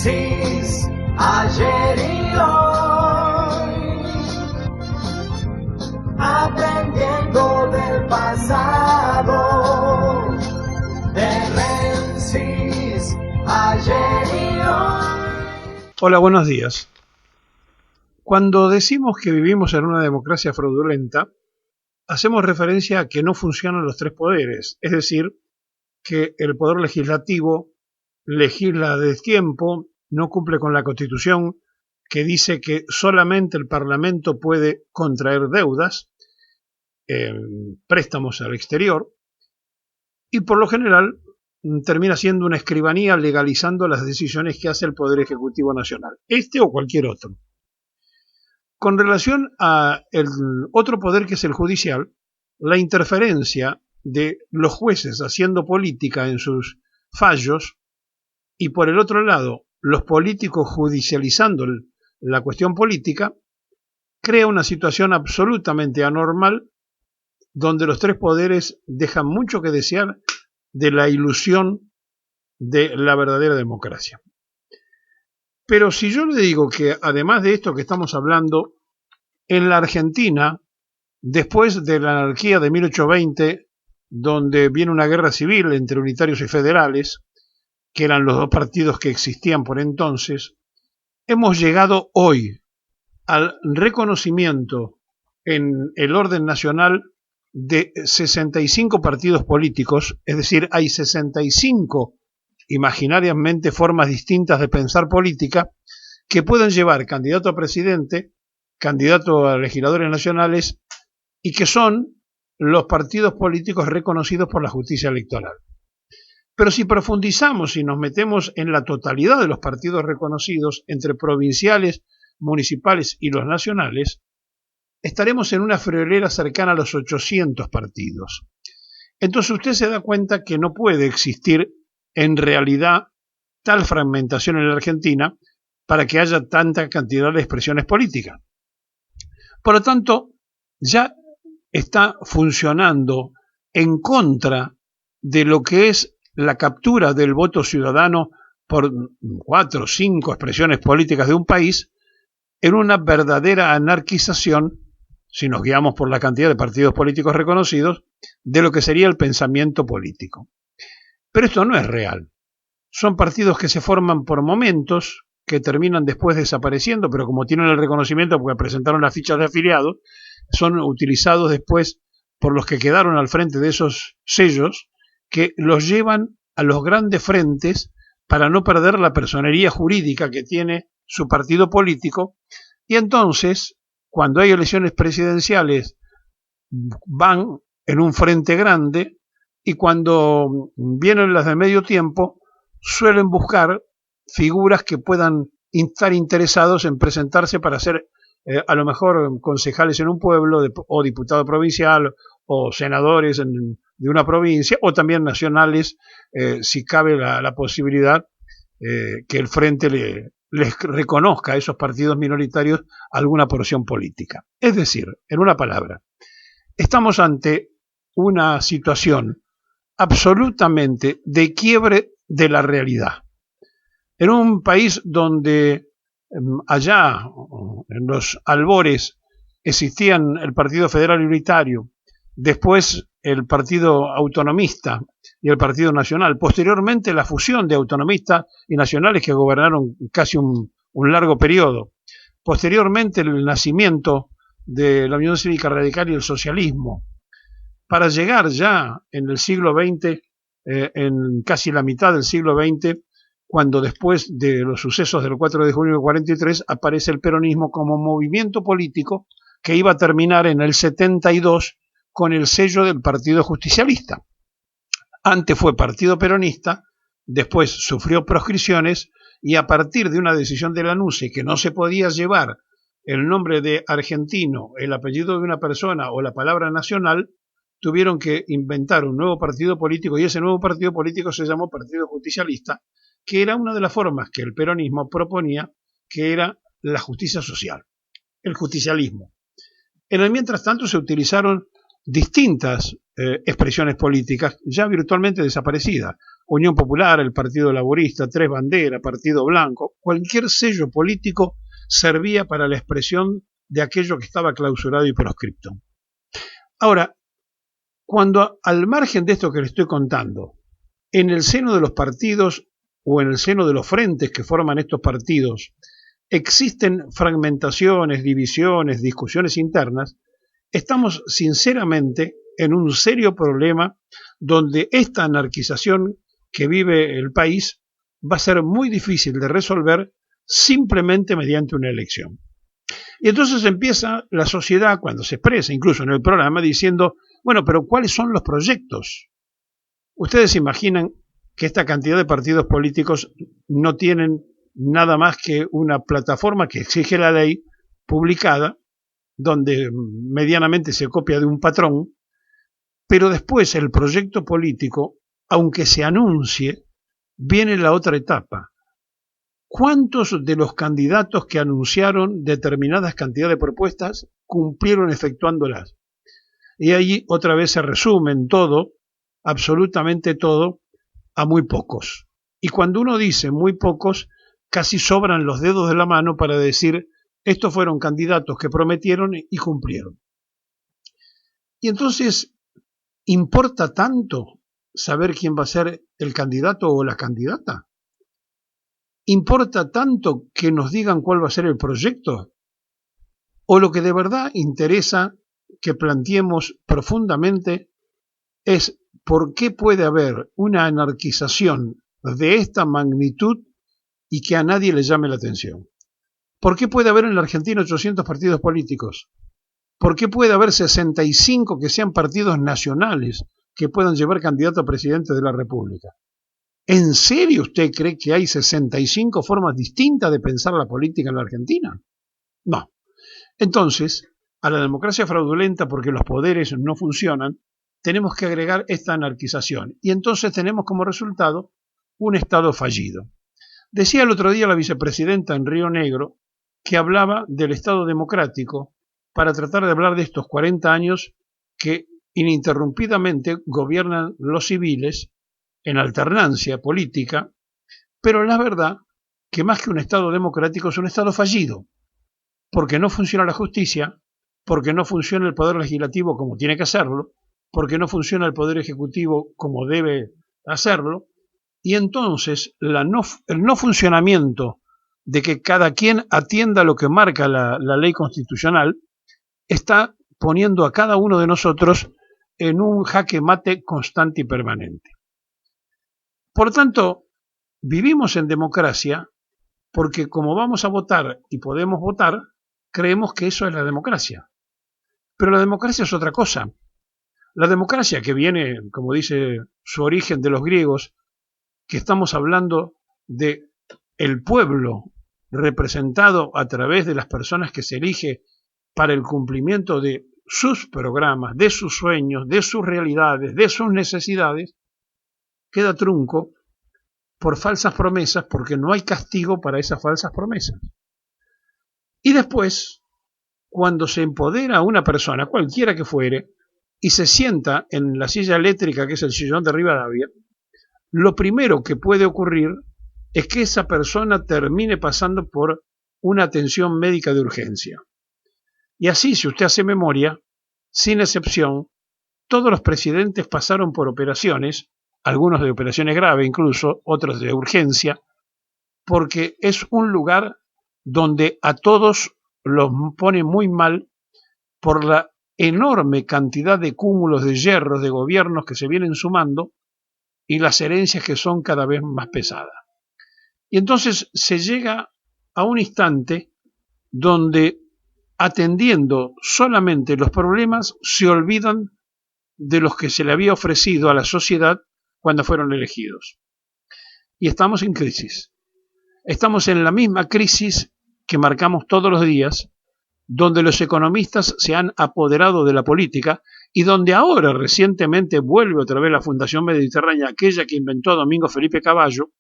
Demencis, ayer y hoy, aprendiendo del pasado. Demencis, ayer y hoy. Hola, buenos días. Cuando decimos que vivimos en una democracia fraudulenta, hacemos referencia a que no funcionan los tres poderes, es decir, que el poder legislativo legisla a destiempo, no cumple con la Constitución, que dice que solamente el Parlamento puede contraer deudas, préstamos al exterior, y por lo general termina siendo una escribanía legalizando las decisiones que hace el Poder Ejecutivo Nacional, este o cualquier otro. Con relación a el otro poder que es el judicial, la interferencia de los jueces haciendo política en sus fallos y por el otro lado los políticos judicializando la cuestión política, crea una situación absolutamente anormal donde los tres poderes dejan mucho que desear de la ilusión de la verdadera democracia. Pero si yo le digo que además de esto que estamos hablando, en la Argentina, después de la anarquía de 1820, donde viene una guerra civil entre unitarios y federales, que eran los dos partidos que existían por entonces, hemos llegado hoy al reconocimiento en el orden nacional de 65 partidos políticos, es decir, hay 65 imaginariamente formas distintas de pensar política que pueden llevar candidato a presidente, candidato a legisladores nacionales y que son los partidos políticos reconocidos por la justicia electoral. Pero si profundizamos y nos metemos en la totalidad de los partidos reconocidos entre provinciales, municipales y los nacionales, estaremos en una friolera cercana a los 800 partidos. Entonces usted se da cuenta que no puede existir en realidad tal fragmentación en la Argentina para que haya tanta cantidad de expresiones políticas. Por lo tanto, ya está funcionando en contra de lo que es la captura del voto ciudadano por 4 o 5 expresiones políticas de un país en una verdadera anarquización, si nos guiamos por la cantidad de partidos políticos reconocidos, de lo que sería el pensamiento político. Pero esto no es real. Son partidos que se forman por momentos, que terminan después desapareciendo, pero como tienen el reconocimiento porque presentaron las fichas de afiliados, son utilizados después por los que quedaron al frente de esos sellos, que los llevan a los grandes frentes para no perder la personería jurídica que tiene su partido político, y entonces, cuando hay elecciones presidenciales, van en un frente grande, y cuando vienen las de medio tiempo, suelen buscar figuras que puedan estar interesados en presentarse para ser a lo mejor concejales en un pueblo o diputado provincial o senadores de una provincia o también nacionales si cabe la posibilidad que el frente les reconozca a esos partidos minoritarios alguna porción política. Es decir, en una palabra, estamos ante una situación absolutamente de quiebre de la realidad. En un país donde allá, en los albores, existían el Partido Federal Unitario, después el Partido Autonomista y el Partido Nacional, posteriormente la fusión de autonomistas y nacionales que gobernaron casi un largo periodo, posteriormente el nacimiento de la Unión Cívica Radical y el socialismo, para llegar ya en el siglo XX, en casi la mitad del siglo XX, cuando después de los sucesos del 4 de junio del 43 aparece el peronismo como movimiento político que iba a terminar en el 72 con el sello del Partido Justicialista. Antes fue Partido Peronista, después sufrió proscripciones y a partir de una decisión de la NUCE que no se podía llevar el nombre de argentino, el apellido de una persona o la palabra nacional, tuvieron que inventar un nuevo partido político y ese nuevo partido político se llamó Partido Justicialista, que era una de las formas que el peronismo proponía, que era la justicia social, el justicialismo. En el mientras tanto se utilizaron distintas expresiones políticas ya virtualmente desaparecidas, Unión Popular, el Partido Laborista, Tres Banderas, Partido Blanco, cualquier sello político servía para la expresión de aquello que estaba clausurado y proscripto. Ahora, cuando al margen de esto que le estoy contando, en el seno de los partidos o en el seno de los frentes que forman estos partidos, existen fragmentaciones, divisiones, discusiones internas, estamos sinceramente en un serio problema donde esta anarquización que vive el país va a ser muy difícil de resolver simplemente mediante una elección. Y entonces empieza la sociedad, cuando se expresa, incluso en el programa, diciendo, bueno, pero ¿cuáles son los proyectos? Ustedes imaginan que esta cantidad de partidos políticos no tienen nada más que una plataforma que exige la ley publicada, donde medianamente se copia de un patrón, pero después el proyecto político, aunque se anuncie, viene la otra etapa. ¿Cuántos de los candidatos que anunciaron determinadas cantidades de propuestas cumplieron efectuándolas? Y allí otra vez se resumen todo, absolutamente todo, a muy pocos. Y cuando uno dice muy pocos, casi sobran los dedos de la mano para decir, estos fueron candidatos que prometieron y cumplieron. Y entonces, ¿importa tanto saber quién va a ser el candidato o la candidata? ¿Importa tanto que nos digan cuál va a ser el proyecto? ¿O lo que de verdad interesa que planteemos profundamente es por qué puede haber una anarquización de esta magnitud y que a nadie le llame la atención? ¿Por qué puede haber en la Argentina 800 partidos políticos? ¿Por qué puede haber 65 que sean partidos nacionales que puedan llevar candidato a presidente de la República? ¿En serio usted cree que hay 65 formas distintas de pensar la política en la Argentina? No. Entonces, a la democracia fraudulenta, porque los poderes no funcionan, tenemos que agregar esta anarquización. Y entonces tenemos como resultado un Estado fallido. Decía el otro día la vicepresidenta en Río Negro que hablaba del Estado democrático para tratar de hablar de estos 40 años que ininterrumpidamente gobiernan los civiles en alternancia política, pero la verdad que más que un Estado democrático es un Estado fallido, porque no funciona la justicia, porque no funciona el poder legislativo como tiene que hacerlo, porque no funciona el poder ejecutivo como debe hacerlo, y entonces el no funcionamiento de que cada quien atienda lo que marca la ley constitucional está poniendo a cada uno de nosotros en un jaque mate constante y permanente. Por tanto, vivimos en democracia porque como vamos a votar y podemos votar, creemos que eso es la democracia. Pero la democracia es otra cosa. La democracia que viene, como dice su origen de los griegos, que estamos hablando de el pueblo representado a través de las personas que se elige para el cumplimiento de sus programas, de sus sueños, de sus realidades, de sus necesidades, queda trunco por falsas promesas porque no hay castigo para esas falsas promesas. Y después, cuando se empodera a una persona, cualquiera que fuere, y se sienta en la silla eléctrica que es el sillón de Rivadavia, lo primero que puede ocurrir es que esa persona termine pasando por una atención médica de urgencia. Y así, si usted hace memoria, sin excepción, todos los presidentes pasaron por operaciones, algunos de operaciones graves incluso, otros de urgencia, porque es un lugar donde a todos los pone muy mal por la enorme cantidad de cúmulos de hierros de gobiernos que se vienen sumando y las herencias que son cada vez más pesadas. Y entonces se llega a un instante donde, atendiendo solamente los problemas, se olvidan de los que se le había ofrecido a la sociedad cuando fueron elegidos. Y estamos en crisis. Estamos en la misma crisis que marcamos todos los días, donde los economistas se han apoderado de la política y donde ahora recientemente vuelve otra vez la Fundación Mediterránea, aquella que inventó Domingo Felipe Cavallo,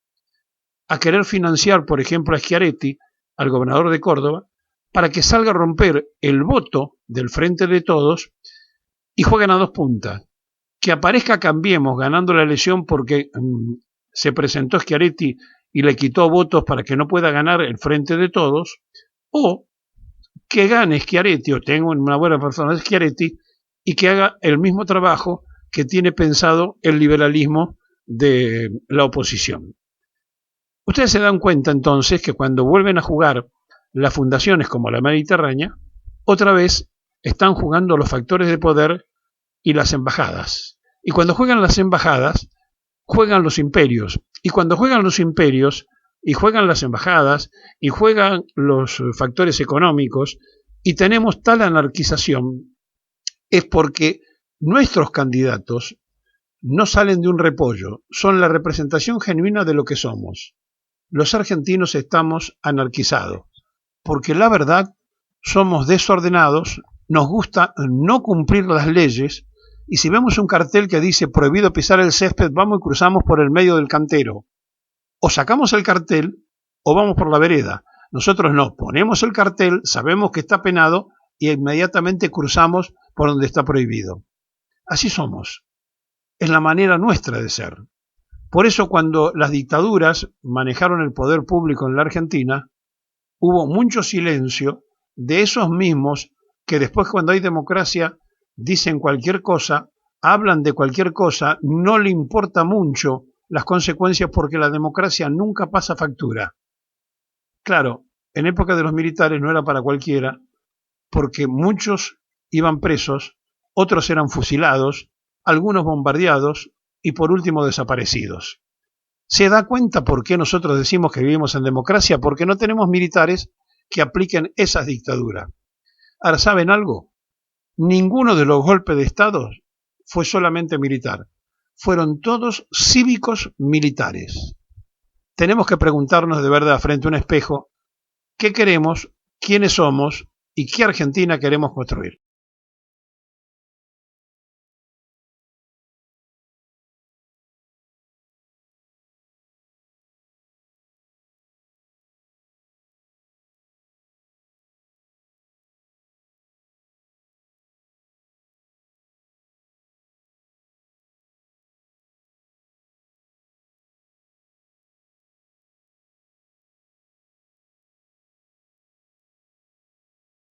a querer financiar, por ejemplo, a Schiaretti, al gobernador de Córdoba, para que salga a romper el voto del Frente de Todos y jueguen a dos puntas. Que aparezca Cambiemos ganando la elección porque se presentó Schiaretti y le quitó votos para que no pueda ganar el Frente de Todos, o que gane Schiaretti, o tenga una buena persona de Schiaretti, y que haga el mismo trabajo que tiene pensado el liberalismo de la oposición. Ustedes se dan cuenta entonces que cuando vuelven a jugar las fundaciones como la Mediterránea, otra vez están jugando los factores de poder y las embajadas. Y cuando juegan las embajadas, juegan los imperios. Y cuando juegan los imperios, y juegan las embajadas, y juegan los factores económicos, y tenemos tal anarquización, es porque nuestros candidatos no salen de un repollo, son la representación genuina de lo que somos. Los argentinos estamos anarquizados, porque la verdad somos desordenados, nos gusta no cumplir las leyes, y si vemos un cartel que dice prohibido pisar el césped, vamos y cruzamos por el medio del cantero. O sacamos el cartel o vamos por la vereda. Nosotros no, ponemos el cartel, sabemos que está penado y inmediatamente cruzamos por donde está prohibido. Así somos. Es la manera nuestra de ser. Por eso cuando las dictaduras manejaron el poder público en la Argentina, hubo mucho silencio de esos mismos que después cuando hay democracia dicen cualquier cosa, hablan de cualquier cosa, no le importa mucho las consecuencias porque la democracia nunca pasa factura. Claro, en época de los militares no era para cualquiera, porque muchos iban presos, otros eran fusilados, algunos bombardeados y por último desaparecidos. ¿Se da cuenta por qué nosotros decimos que vivimos en democracia? Porque no tenemos militares que apliquen esas dictaduras. Ahora, ¿saben algo? Ninguno de los golpes de Estado fue solamente militar. Fueron todos cívicos militares. Tenemos que preguntarnos de verdad frente a un espejo qué queremos, quiénes somos y qué Argentina queremos construir.